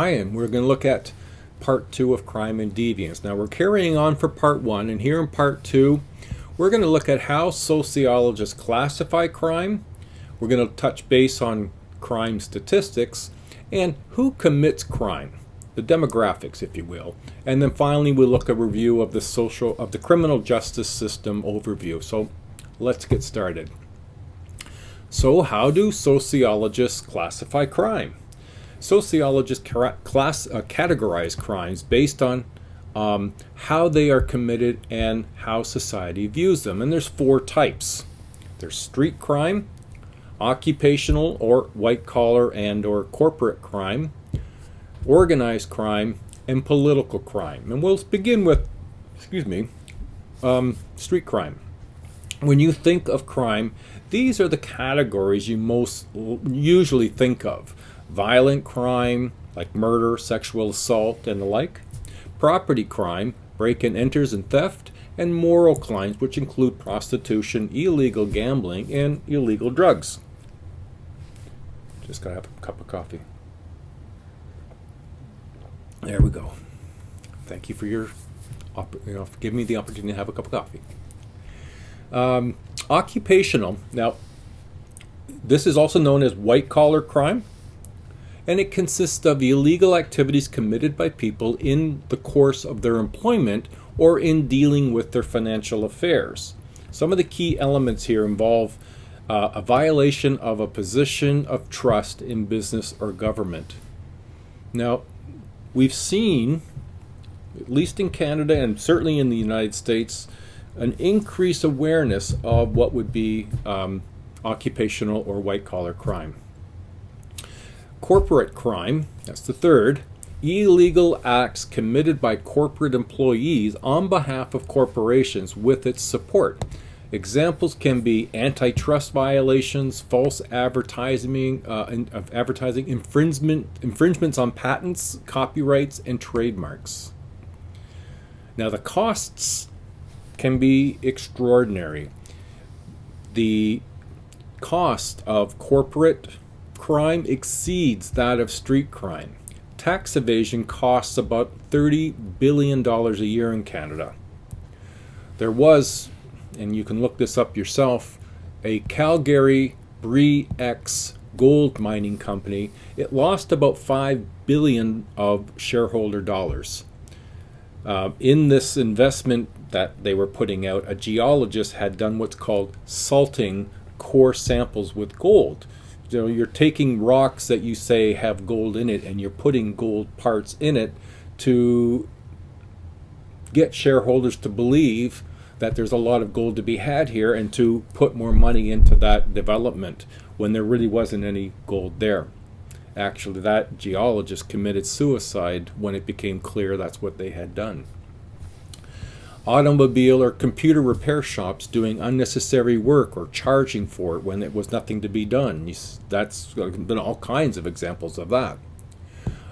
Hi, and we're going to look at part 2 of crime and deviance. Now we're carrying on for part 1, and here in part 2 we're going to look at how sociologists classify crime. We're going to touch base on crime statistics and who commits crime, the demographics if you will, and then finally we'll look at a review of the criminal justice system overview. So let's get started. So how do sociologists classify crime? Sociologists categorize crimes based on how they are committed and how society views them. And there's 4 types. There's street crime, occupational or white-collar and or corporate crime, organized crime, and political crime. And we'll begin with, street crime. When you think of crime, these are the categories you most usually think of. Violent crime, like murder, sexual assault, and the like. Property crime, break-in enters and theft. And moral crimes, which include prostitution, illegal gambling, and illegal drugs. Just gotta have a cup of coffee. There we go. Thank you for for giving me the opportunity to have a cup of coffee. Occupational. Now, this is also known as white-collar crime, and it consists of illegal activities committed by people in the course of their employment or in dealing with their financial affairs. Some of the key elements here involve a violation of a position of trust in business or government. Now, we've seen, at least in Canada and certainly in the United States, an increased awareness of what would be occupational or white-collar crime. Corporate crime, that's the third, illegal acts committed by corporate employees on behalf of corporations with its support. Examples can be antitrust violations, false advertising, infringements on patents, copyrights, and trademarks. Now the costs can be extraordinary. The cost of corporate crime exceeds that of street crime. Tax evasion costs about $30 billion a year in Canada. There was, and you can look this up yourself, a Calgary Bre-X gold mining company. It lost about $5 billion of shareholder dollars. In this investment that they were putting out, a geologist had done what's called salting core samples with gold. So you're taking rocks that you say have gold in it and you're putting gold parts in it to get shareholders to believe that there's a lot of gold to be had here and to put more money into that development when there really wasn't any gold there. Actually, that geologist committed suicide when it became clear that's what they had done. Automobile or computer repair shops doing unnecessary work or charging for it when it was nothing to be done. That's been all kinds of examples of that.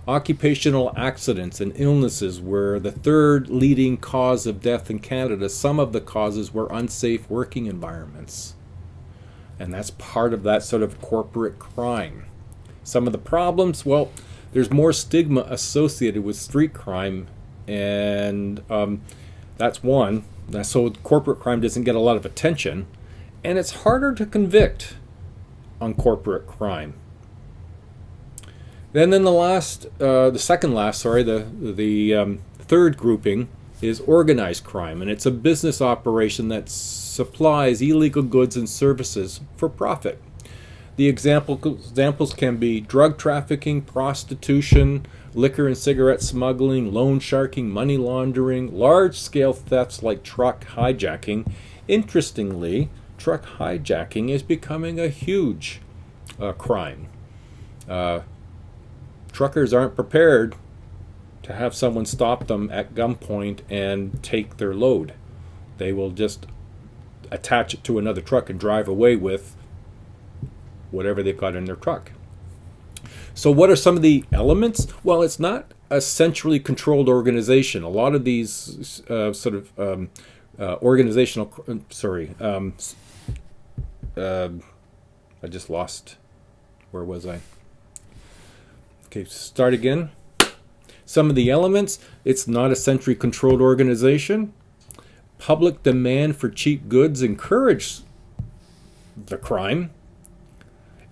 Occupational accidents and illnesses were the third leading cause of death in Canada. Some of the causes were unsafe working environments. And that's part of that sort of corporate crime. Some of the problems, well, there's more stigma associated with street crime, and that's one. So corporate crime doesn't get a lot of attention, and it's harder to convict on corporate crime. Then the third grouping is organized crime, and it's a business operation that supplies illegal goods and services for profit. The examples can be drug trafficking, prostitution, liquor and cigarette smuggling, loan sharking, money laundering, large-scale thefts like truck hijacking. Interestingly, truck hijacking is becoming a huge crime. Truckers aren't prepared to have someone stop them at gunpoint and take their load. They will just attach it to another truck and drive away with whatever they've got in their truck. So what are some of the elements? Well, it's not a centrally controlled organization. A lot of these I just lost. Where was I? Okay, start again. Some of the elements: it's not a centrally controlled organization. Public demand for cheap goods encouraged the crime.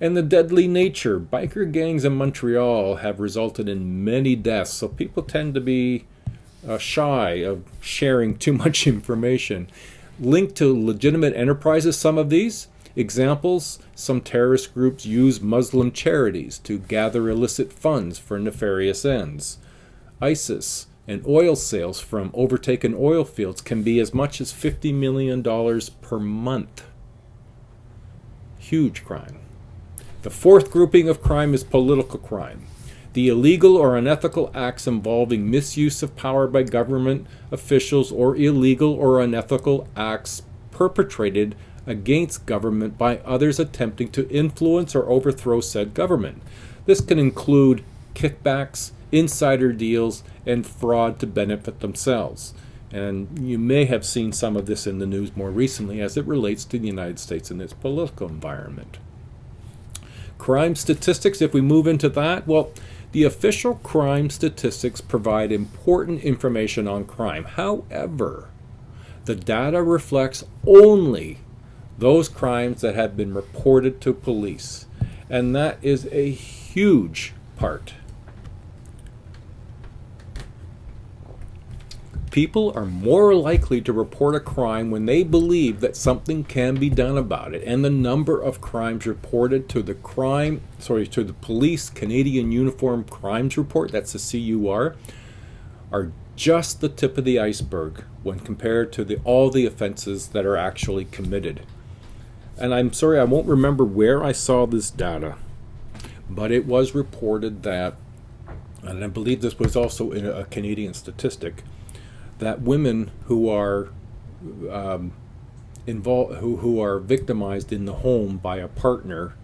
And the deadly nature. Biker gangs in Montreal have resulted in many deaths, so people tend to be shy of sharing too much information. Linked to legitimate enterprises, some of these examples: some terrorist groups use Muslim charities to gather illicit funds for nefarious ends. ISIS and oil sales from overtaken oil fields can be as much as $50 million per month. Huge crime. The fourth grouping of crime is political crime. The illegal or unethical acts involving misuse of power by government officials, or illegal or unethical acts perpetrated against government by others attempting to influence or overthrow said government. This can include kickbacks, insider deals, and fraud to benefit themselves. And you may have seen some of this in the news more recently as it relates to the United States and its political environment. Crime statistics, if we move into that, well, the official crime statistics provide important information on crime. However, the data reflects only those crimes that have been reported to police, and that is a huge part. People are more likely to report a crime when they believe that something can be done about it, and the number of crimes reported to the Police Canadian Uniform Crimes Report, that's the CUR, are just the tip of the iceberg when compared to all the offenses that are actually committed. And I'm sorry, I won't remember where I saw this data, but it was reported that, and I believe this was also in a Canadian statistic, that women who are involved, who are victimized in the home by a partner,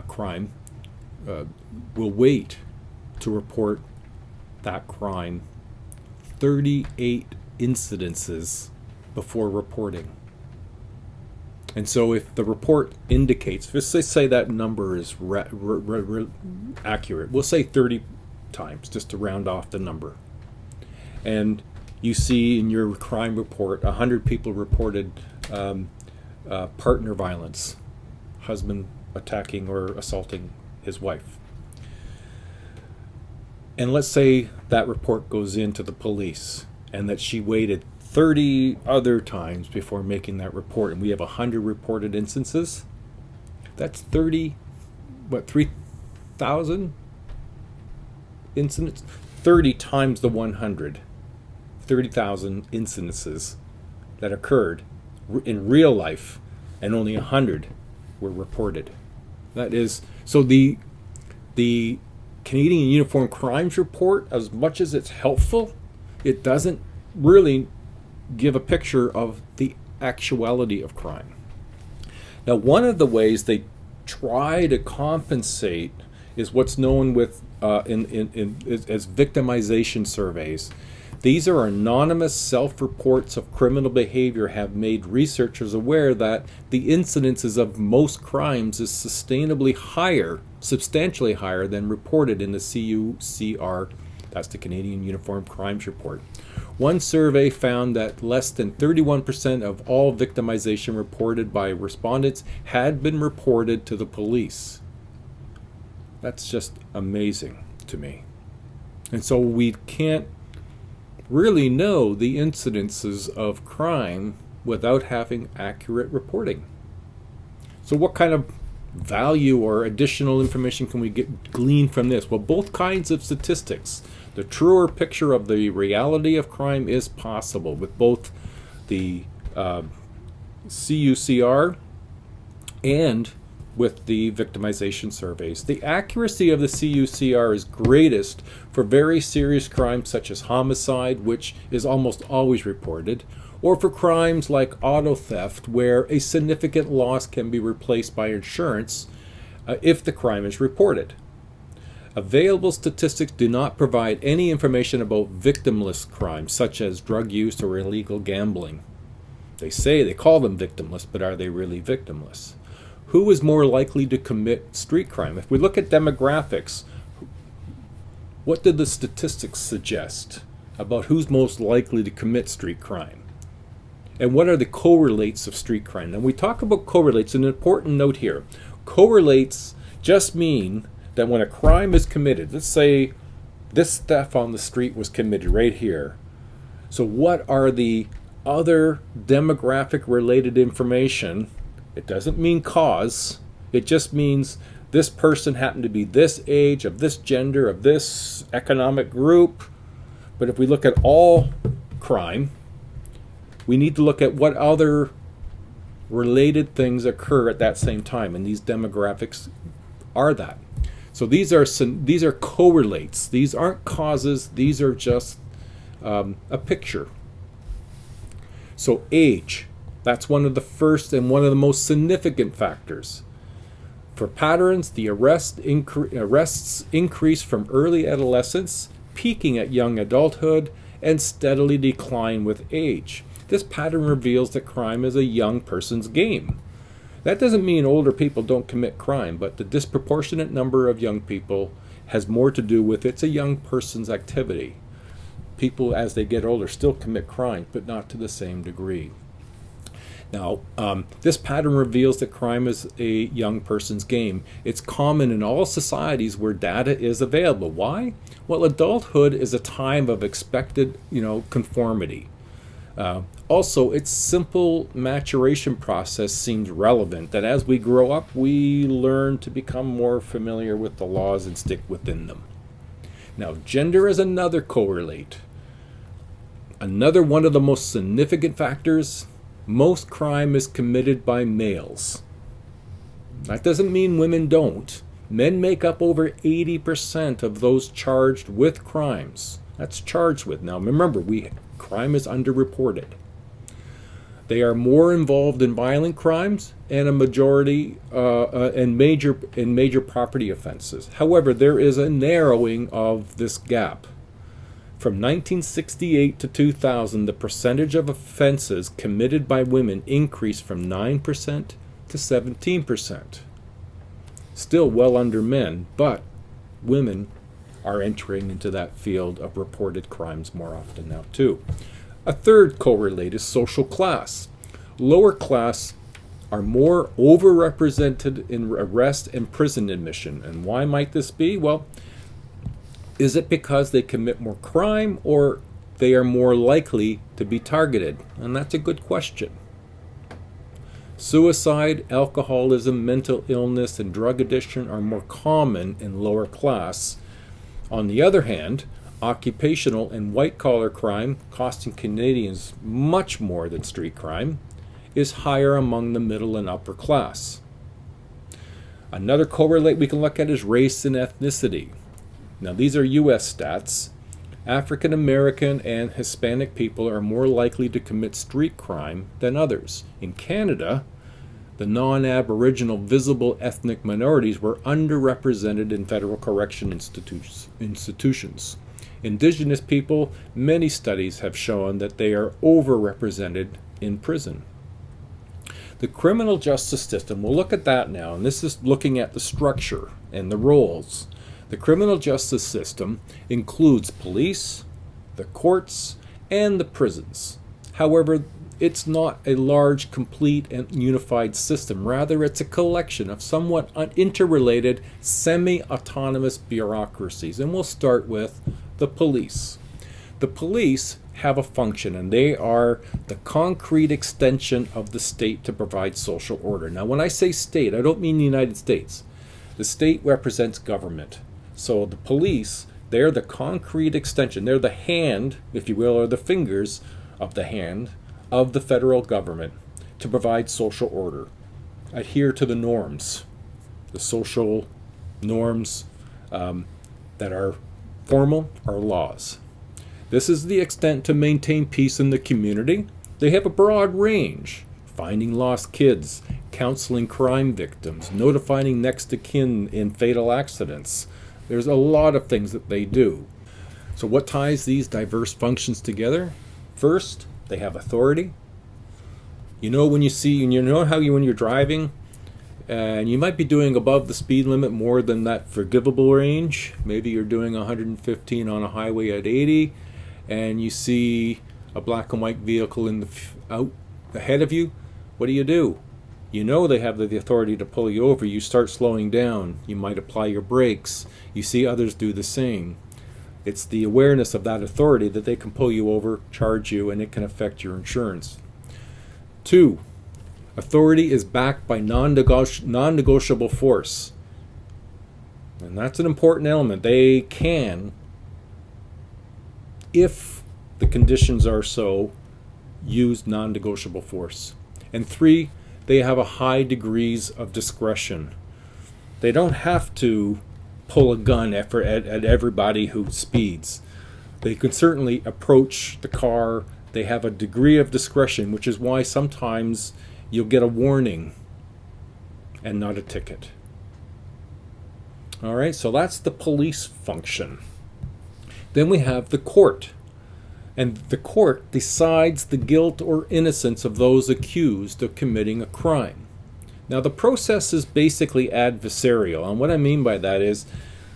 crime, will wait to report that crime 38 incidences before reporting. And so if the report indicates, let's say that number is accurate, we'll say 30 times, just to round off the number. And you see in your crime report 100 people reported partner violence, husband attacking or assaulting his wife. And let's say that report goes into the police and that she waited 30 other times before making that report, and we have 100 reported instances. That's 3,000 incidents? 30 times the 100. 30,000 incidences that occurred in real life, and only 100 were reported. That is, so the Canadian Uniform Crimes Report, as much as it's helpful, it doesn't really give a picture of the actuality of crime. Now, one of the ways they try to compensate is what's known with as victimization surveys. These are anonymous self-reports of criminal behavior have made researchers aware that the incidences of most crimes is substantially higher than reported in the CUCR, that's the Canadian Uniform Crimes Report. One survey found that less than 31% of all victimization reported by respondents had been reported to the police. That's just amazing to me. And so we can't really know the incidences of crime without having accurate reporting. So what kind of value or additional information can we glean from this? Well, both kinds of statistics. The truer picture of the reality of crime is possible with both the CUCR and with the victimization surveys. The accuracy of the CUCR is greatest for very serious crimes such as homicide, which is almost always reported, or for crimes like auto theft, where a significant loss can be replaced by insurance if the crime is reported. Available statistics do not provide any information about victimless crimes, such as drug use or illegal gambling. They call them victimless, but are they really victimless? Who is more likely to commit street crime? If we look at demographics, what did the statistics suggest about who's most likely to commit street crime? And what are the correlates of street crime? Now, when we talk about correlates, an important note here. Correlates just mean that when a crime is committed, let's say this theft on the street was committed right here. So what are the other demographic related information? It doesn't mean cause. It just means this person happened to be this age, of this gender, of this economic group. But if we look at all crime, we need to look at what other related things occur at that same time, and these demographics are that. So these are correlates. These aren't causes. These are just a picture. So age, that's one of the first and one of the most significant factors. For patterns, the arrests increase from early adolescence, peaking at young adulthood, and steadily decline with age. This pattern reveals that crime is a young person's game. That doesn't mean older people don't commit crime, but the disproportionate number of young people has more to do with it's a young person's activity. People, as they get older, still commit crime, but not to the same degree. Now, this pattern reveals that crime is a young person's game. It's common in all societies where data is available. Why? Well, adulthood is a time of expected, conformity. Also, its simple maturation process seems relevant, that as we grow up, we learn to become more familiar with the laws and stick within them. Now, gender is another correlate. Another one of the most significant factors, most crime is committed by males. That doesn't mean women don't. Men make up over 80% of those charged with crimes. That's charged with. Now, remember, crime is underreported. They are more involved in violent crimes and a majority in major property offenses. However, there is a narrowing of this gap. From 1968 to 2000, the percentage of offenses committed by women increased from 9% to 17%. Still well under men, but women are entering into that field of reported crimes more often now too. A third correlate is social class. Lower class are more overrepresented in arrest and prison admission. And why might this be? Well, is it because they commit more crime or they are more likely to be targeted? And that's a good question. Suicide, alcoholism, mental illness, and drug addiction are more common in lower class. On the other hand, occupational and white-collar crime, costing Canadians much more than street crime, is higher among the middle and upper class. Another correlate we can look at is race and ethnicity. Now, these are U.S. stats. African American and Hispanic people are more likely to commit street crime than others. In Canada, the non-Aboriginal visible ethnic minorities were underrepresented in federal correction institutions. Indigenous people, many studies have shown that they are overrepresented in prison. The criminal justice system, we'll look at that now, and this is looking at the structure and the roles. The criminal justice system includes police, the courts, and the prisons. However, it's not a large, complete, and unified system. Rather, it's a collection of somewhat interrelated, semi-autonomous bureaucracies. And we'll start with the police. The police have a function, and they are the concrete extension of the state to provide social order. Now, when I say state, I don't mean the United States. The state represents government. So the police, they're the concrete extension. They're the hand, if you will, or the fingers of the hand of the federal government to provide social order. Adhere to the norms, the social norms that are formal are laws. This is the extent to maintain peace in the community. They have a broad range: finding lost kids, counseling crime victims, notifying next of kin in fatal accidents. There's a lot of things that they do. So what ties these diverse functions together? First, they have authority. You know when you see, and you know how when you're driving, and you might be doing above the speed limit more than that forgivable range. Maybe you're doing 115 on a highway at 80, and you see a black and white vehicle out ahead of you. What do? You know they have the authority to pull you over. You start slowing down. You might apply your brakes. You see others do the same. It's the awareness of that authority that they can pull you over, charge you, and it can affect your insurance. 2, authority is backed by non-negotiable force. And that's an important element. They can, if the conditions are so, use non-negotiable force. And 3, they have a high degrees of discretion. They don't have to pull a gun at everybody who speeds. They can certainly approach the car. They have a degree of discretion, which is why sometimes you'll get a warning and not a ticket. All right, so that's the police function. Then we have the court. And the court decides the guilt or innocence of those accused of committing a crime. Now, the process is basically adversarial, and what I mean by that is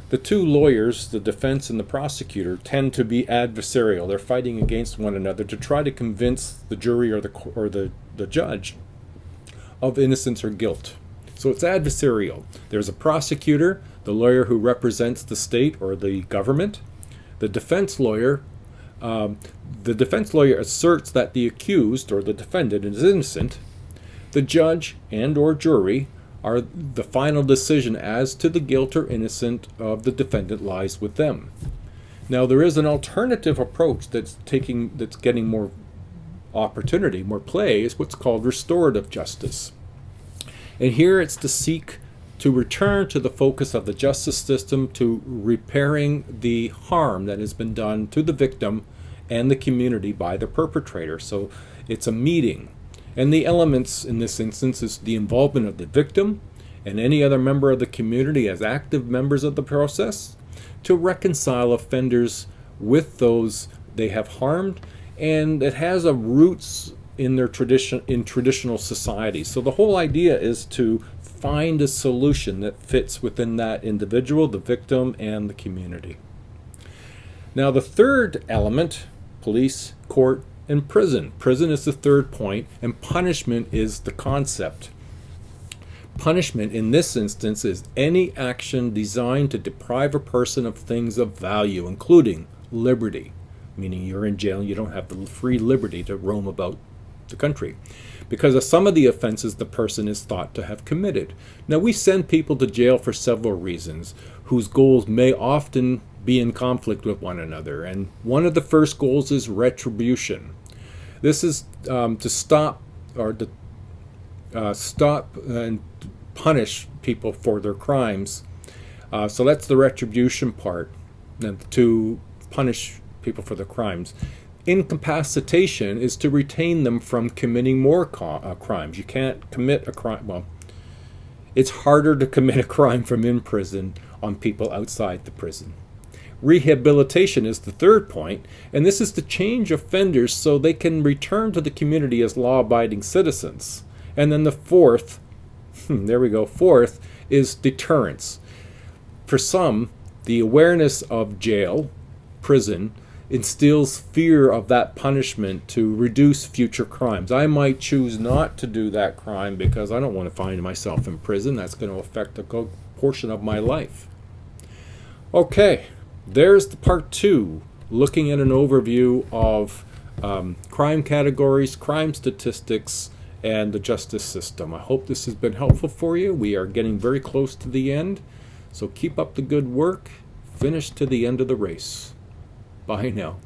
the two lawyers, the defense and the prosecutor, tend to be adversarial. They're fighting against one another to try to convince the jury or the judge of innocence or guilt. So it's adversarial. There's a prosecutor, the lawyer who represents the state or the government. The defense lawyer asserts that the accused or the defendant is innocent. The judge and or jury are the final decision as to the guilt or innocence of the defendant lies with them. Now, there is an alternative approach that's getting more opportunity, more play, is what's called restorative justice. And here it's to seek to return to the focus of the justice system to repairing the harm that has been done to the victim and the community by the perpetrator. So it's a meeting. And the elements in this instance is the involvement of the victim and any other member of the community as active members of the process to reconcile offenders with those they have harmed, and it has a roots in their traditional society. So the whole idea is to find a solution that fits within that individual, the victim, and the community. Now, the third element, police, court, and prison. Prison is the third point, and punishment is the concept. Punishment in this instance is any action designed to deprive a person of things of value, including liberty, meaning you're in jail and you don't have the free liberty to roam about the country because of some of the offenses the person is thought to have committed. Now, we send people to jail for several reasons whose goals may often be in conflict with one another, and one of the first goals is retribution. This is to stop and punish people for their crimes. So that's the retribution part, to punish people for their crimes. Incapacitation is to retain them from committing more crimes. You can't commit a crime. Well, it's harder to commit a crime from in prison on people outside the prison. Rehabilitation is the third point, and this is to change offenders so they can return to the community as law-abiding citizens. And then the fourth is deterrence. For some, the awareness of jail, prison, instills fear of that punishment to reduce future crimes. I might choose not to do that crime because I don't want to find myself in prison. That's going to affect a good portion of my life. Okay, there's the part 2, looking at an overview of crime categories, crime statistics, and the justice system. I hope this has been helpful for you. We are getting very close to the end, so keep up the good work. Finish to the end of the race. Bye now.